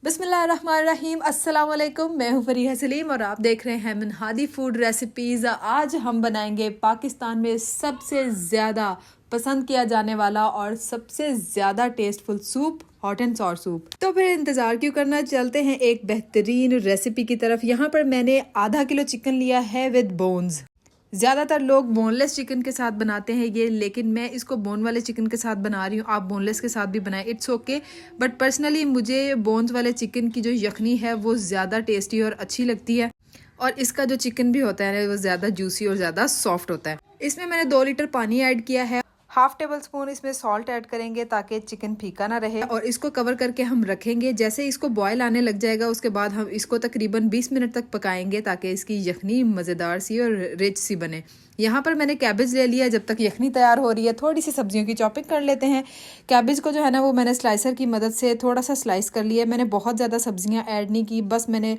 बिस्मिल्लाहिर्रहमानिर्रहीम, अस्सलाम वालेकुम। मैं हूँ फरीहा सलीम और आप देख रहे हैं मिनहादी फूड रेसिपीज़। आज हम बनाएंगे पाकिस्तान में सबसे ज़्यादा पसंद किया जाने वाला और सबसे ज़्यादा tasteful soup, hot and sour soup. तो फिर इंतज़ार क्यों करना, चलते हैं एक बेहतरीन रेसिपी की तरफ। यहाँ पर मैंने आधा किलो चिकन लिया है विद बोन्स। ज़्यादातर लोग बोनलेस चिकन के साथ बनाते हैं ये, लेकिन मैं इसको बोन वाले चिकन के साथ बना रही हूँ। आप बोनलेस के साथ भी बनाएं, इट्स ओके। बट पर्सनली मुझे बोन्स वाले चिकन की जो यखनी है वो ज़्यादा टेस्टी और अच्छी लगती है, और इसका जो चिकन भी होता है वो ज़्यादा जूसी और ज़्यादा सॉफ्ट होता है। इसमें मैंने 2 लीटर पानी ऐड किया है। हाफ टेबल स्पून इसमें सॉल्ट ऐड करेंगे ताकि चिकन फीका ना रहे, और इसको कवर करके हम रखेंगे। जैसे इसको बॉयल आने लग जाएगा उसके बाद हम इसको तकरीबन 20 मिनट तक पकाएंगे ताकि इसकी यखनी मज़ेदार सी और रिच सी बने। यहाँ पर मैंने कैबेज ले लिया। जब तक यखनी तैयार हो रही है थोड़ी सी सब्जियों की चॉपिंग कर लेते हैं। कैबेज को जो है ना वो मैंने स्लाइसर की मदद से थोड़ा सा स्लाइस कर लिया। मैंने बहुत ज़्यादा सब्जियाँ ऐड नहीं की, बस मैंने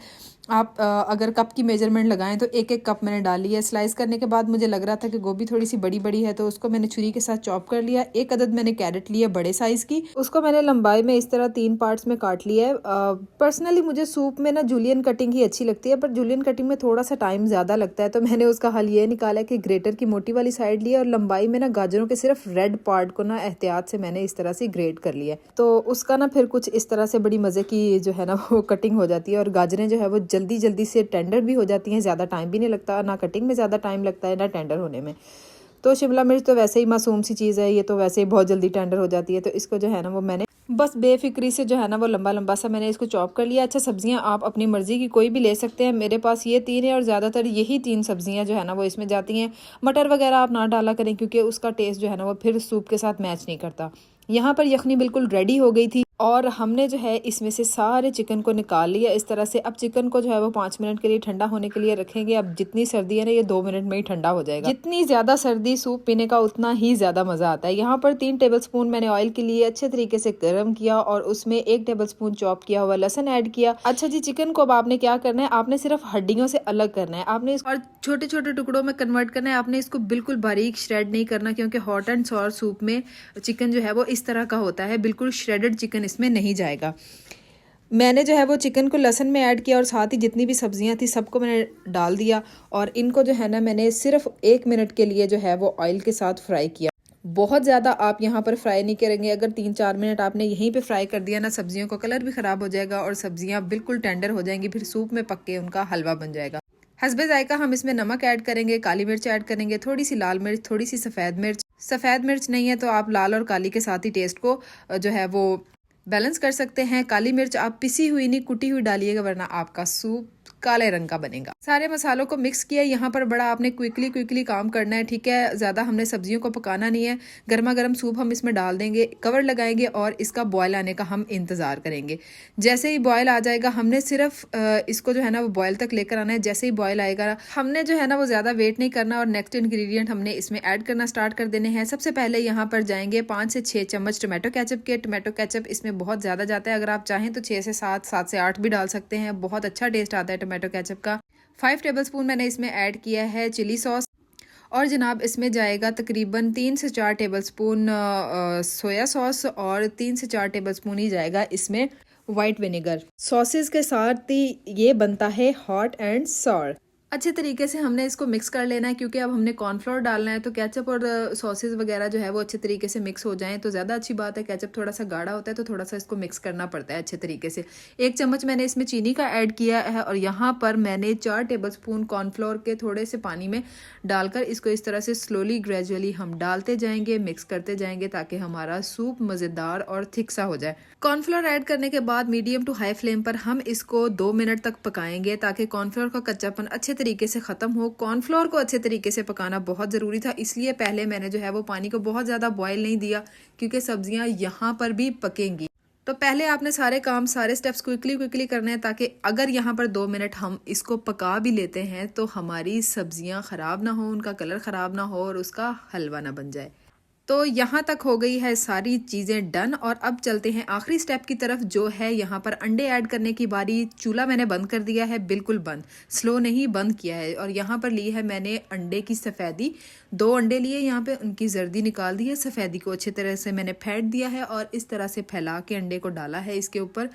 आप अगर कप की मेजरमेंट लगाएं तो 1-1 कप मैंने डाली है। स्लाइस करने के बाद मुझे लग रहा था कि गोभी थोड़ी सी बड़ी बड़ी है तो उसको मैंने छुरी के साथ चॉप कर लिया। 1 अदद मैंने कैरेट लिया बड़े साइज़ की, उसको मैंने लंबाई में इस तरह 3 पार्ट्स में काट लिया है। पर्सनली मुझे सूप में ना जूलियन कटिंग ही अच्छी लगती है, पर जूलियन कटिंग में थोड़ा सा टाइम ज़्यादा लगता है, तो मैंने उसका हल ये निकाला कि ग्रेटर की मोटी वाली साइड ली और लंबाई में ना गाजरों के सिर्फ रेड पार्ट को ना एहतियात से मैंने इस तरह से ग्रेट कर लिया। तो उसका ना फिर कुछ इस तरह से बड़ी मज़े की जो है ना वो कटिंग हो जाती है, और गाजरें जो है वो जल्दी जल्दी से टेंडर भी हो जाती हैं। ज़्यादा टाइम भी नहीं लगता, ना कटिंग में ज़्यादा टाइम लगता है ना टेंडर होने में। तो शिमला मिर्च तो वैसे ही मासूम सी चीज़ है, ये तो वैसे ही बहुत जल्दी टेंडर हो जाती है। तो इसको जो है ना वो मैंने बस बेफिक्री से जो है ना वो लंबा लंबा सा मैंने इसको चॉप कर लिया। अच्छा, सब्जियां आप अपनी मर्जी की कोई भी ले सकते हैं। मेरे पास ये 3 है और ज़्यादातर यही 3 सब्जियां जो है ना वो इसमें जाती हैं। मटर वगैरह आप ना डाला करें क्योंकि उसका टेस्ट जो है ना वो फिर सूप के साथ मैच नहीं करता। यहाँ पर यखनी बिल्कुल रेडी हो गई थी और हमने जो है इसमें से सारे चिकन को निकाल लिया इस तरह से। अब चिकन को जो है वो 5 मिनट के लिए ठंडा होने के लिए रखेंगे। अब जितनी सर्दी है ना ये 2 मिनट में ही ठंडा हो जाएगा। जितनी ज़्यादा सर्दी सूप पीने का उतना ही ज़्यादा मज़ा आता है। यहाँ पर 3 टेबल स्पून मैंने ऑयल के लिए अच्छे तरीके से गर्म किया और उसमें 1 टेबल स्पून चॉप किया हुआ लहसुन ऐड किया। अच्छा जी, चिकन को अब आपने क्या करना है, आपने सिर्फ हड्डियों से अलग करना है। आपने इसको और छोटे छोटे टुकड़ों में कन्वर्ट करना है। आपने इसको बिल्कुल बारीक श्रेड नहीं करना, क्योंकि हॉट एंड सॉर सूप में चिकन जो है वो इस तरह का होता है, बिल्कुल श्रेडेड चिकन इसमें नहीं जाएगा। मैंने जो है वो चिकन को लहसुन में ऐड किया और साथ ही जितनी भी सब्जियां थी सबको मैंने डाल दिया, और इनको जो है ना मैंने सिर्फ 1 मिनट के लिए जो है वो ऑयल के साथ फ्राई किया। बहुत ज़्यादा आप यहाँ पर फ्राई नहीं करेंगे। अगर 3-4 मिनट आपने यहीं पे फ्राई कर दिया ना, सब्जियों का कलर भी ख़राब हो जाएगा और सब्जियां बिल्कुल टेंडर हो जाएंगी, फिर सूप में पक के उनका हलवा बन जाएगा। हस्बे जायका हम इसमें नमक ऐड करेंगे, काली मिर्च ऐड करेंगे, थोड़ी सी लाल मिर्च, थोड़ी सी सफ़ेद मिर्च। सफ़ेद मिर्च नहीं है तो आप लाल और काली के साथ ही टेस्ट को जो है वो बैलेंस कर सकते हैं। काली मिर्च आप पिसी हुई नहीं कुटी हुई डालिएगा, वरना आपका सूप काले रंग का बनेगा। सारे मसालों को मिक्स किया। यहाँ पर बड़ा आपने क्विकली काम करना है, ठीक है। ज़्यादा हमने सब्जियों को पकाना नहीं है। गर्मा गर्म सूप हम इसमें डाल देंगे, कवर लगाएंगे और इसका बॉयल आने का हम इंतज़ार करेंगे। जैसे ही बॉयल आ जाएगा हमने सिर्फ इसको जो है ना वो बॉयल तक लेकर आना है। जैसे ही बॉयल आएगा हमने जो है ना वो ज़्यादा वेट नहीं करना, और नेक्स्ट इंग्रेडिएंट हमने इसमें ऐड करना स्टार्ट कर देने हैं। सबसे पहले यहाँ पर जाएंगे 5 से 6 चम्मच टोमेटो केचप के। टोमेटो केचप इसमें बहुत ज़्यादा जाता है, अगर आप चाहें तो 6 से 7, 7 से 8 भी डाल सकते हैं। बहुत अच्छा टेस्ट आता है टोमेटो केचप का। 5 टेबलस्पून मैंने इसमें ऐड किया है चिली सॉस, और जनाब इसमें जाएगा तकरीबन 3 से 4 टेबलस्पून सोया सॉस, और 3 से 4 टेबलस्पून ही जाएगा इसमें वाइट विनेगर। सॉसेस के साथ ही ये बनता है हॉट एंड सॉर। अच्छे तरीके से हमने इसको मिक्स कर लेना है, क्योंकि अब हमने कॉर्नफ्लोर डालना है, तो केचप और सॉसेस वगैरह जो है वो अच्छे तरीके से मिक्स हो जाएं तो ज़्यादा अच्छी बात है। केचप थोड़ा सा गाढ़ा होता है तो थोड़ा सा इसको मिक्स करना पड़ता है अच्छे तरीके से। 1 चम्मच मैंने इसमें चीनी का ऐड किया है, और यहाँ पर मैंने 4 टेबलस्पून कॉर्नफ्लोर के थोड़े से पानी में डालकर इसको इस तरह से स्लोली ग्रेजुअली हम डालते जाएंगे, मिक्स करते जाएंगे, ताकि हमारा सूप मज़ेदार और थिक सा हो जाए। कॉर्नफ्लोर ऐड करने के बाद मीडियम टू हाई फ्लेम पर हम इसको 2 मिनट तक पकाएंगे, ताकि कॉर्नफ्लोर का कच्चापन अच्छे तरीके से ख़त्म हो। कॉर्नफ्लोर को अच्छे तरीके से पकाना बहुत ज़रूरी था, इसलिए पहले मैंने जो है वो पानी को बहुत ज़्यादा बॉयल नहीं दिया, क्योंकि सब्जियां यहाँ पर भी पकेंगी। तो पहले आपने सारे काम, सारे स्टेप्स क्विकली करने हैं, ताकि अगर यहाँ पर 2 मिनट हम इसको पका भी लेते हैं तो हमारी सब्जियां ख़राब ना हो, उनका कलर ख़राब ना हो और उसका हलवा ना बन जाए। तो यहाँ तक हो गई है सारी चीज़ें डन, और अब चलते हैं आखिरी स्टेप की तरफ, जो है यहाँ पर अंडे ऐड करने की बारी। चूल्हा मैंने बंद कर दिया है, बिल्कुल बंद, स्लो नहीं, बंद किया है। और यहाँ पर ली है मैंने अंडे की सफ़ेदी। 2 अंडे लिए, यहाँ पे उनकी जर्दी निकाल दी है, सफ़ेदी को अच्छी तरह से मैंने फेंट दिया है और इस तरह से फैला के अंडे को डाला है इसके ऊपर।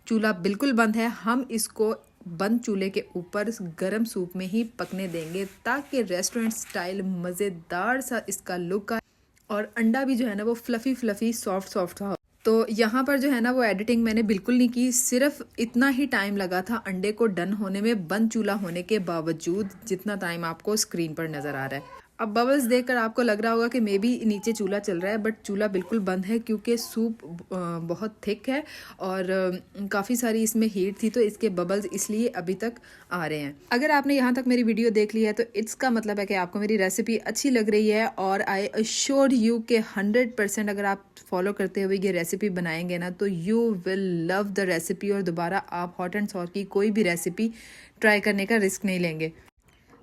चूल्हा बिल्कुल बंद है। हम इसको बंद चूल्हे के ऊपर गरम सूप में ही पकने देंगे ताकि रेस्टोरेंट स्टाइल मज़ेदार सा इसका लुक आए और अंडा भी जो है ना वो फ्लफ़ी फ्लफ़ी सॉफ्ट सॉफ्ट हो। तो यहाँ पर जो है ना वो एडिटिंग मैंने बिल्कुल नहीं की, सिर्फ इतना ही टाइम लगा था अंडे को डन होने में बंद चूल्हा होने के बावजूद, जितना टाइम आपको स्क्रीन पर नज़र आ रहा है। अब बबल्स देखकर आपको लग रहा होगा कि मे बी नीचे चूल्हा चल रहा है, बट चूल्हा बिल्कुल बंद है क्योंकि सूप बहुत थिक है और काफ़ी सारी इसमें हीट थी, तो इसके बबल्स इसलिए अभी तक आ रहे हैं। अगर आपने यहाँ तक मेरी वीडियो देख ली है तो इसका मतलब है कि आपको मेरी रेसिपी अच्छी लग रही है और आई अश्योर यू कि 100% अगर आप फॉलो करते हुए ये रेसिपी बनाएंगे ना तो you will love the recipe और दोबारा आप हॉट एंड सॉर की कोई भी रेसिपी ट्राई करने का रिस्क नहीं लेंगे।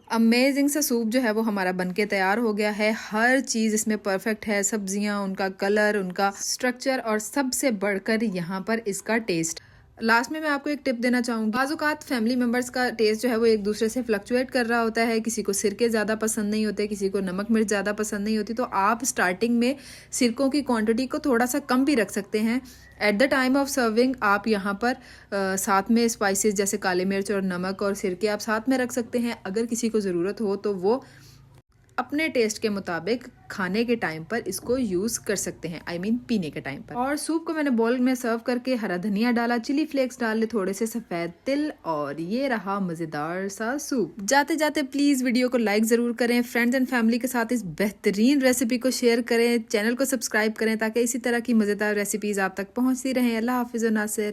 अमेजिंग सा सूप जो है वो हमारा बनके तैयार हो गया है। हर चीज़ इसमें परफेक्ट है, सब्जियां, उनका कलर, उनका स्ट्रक्चर और सबसे बढ़कर यहाँ पर इसका टेस्ट। लास्ट में मैं आपको एक टिप देना चाहूँगी। बाज़-औक़ात फैमिली मेम्बर्स का टेस्ट जो है वो एक दूसरे से फ्लक्चुएट कर रहा होता है। किसी को सिरके ज़्यादा पसंद नहीं होते, किसी को नमक मिर्च ज़्यादा पसंद नहीं होती, तो आप स्टार्टिंग में सिरकों की क्वांटिटी को थोड़ा सा कम भी रख सकते हैं। At the time of serving आप यहाँ पर साथ में स्पाइसेस जैसे काली मिर्च और नमक और सिरके आप साथ में रख सकते हैं। अगर किसी को ज़रूरत हो तो वो अपने टेस्ट के मुताबिक खाने के टाइम पर इसको यूज़ कर सकते हैं, I mean पीने के टाइम पर। और सूप को मैंने बोल में सर्व करके हरा धनिया डाला, चिली फ्लेक्स डाले, थोड़े से सफ़ेद तिल, और ये रहा मज़ेदार सा सूप। जाते जाते प्लीज़ वीडियो को लाइक ज़रूर करें, फ्रेंड्स एंड फैमिली के साथ इस बेहतरीन रेसिपी को शेयर करें, चैनल को सब्सक्राइब करें ताकि इसी तरह की मज़ेदार रेसिपीज़ आप तक पहुँचती रहें। अल्लाह हाफिज़ नासिर।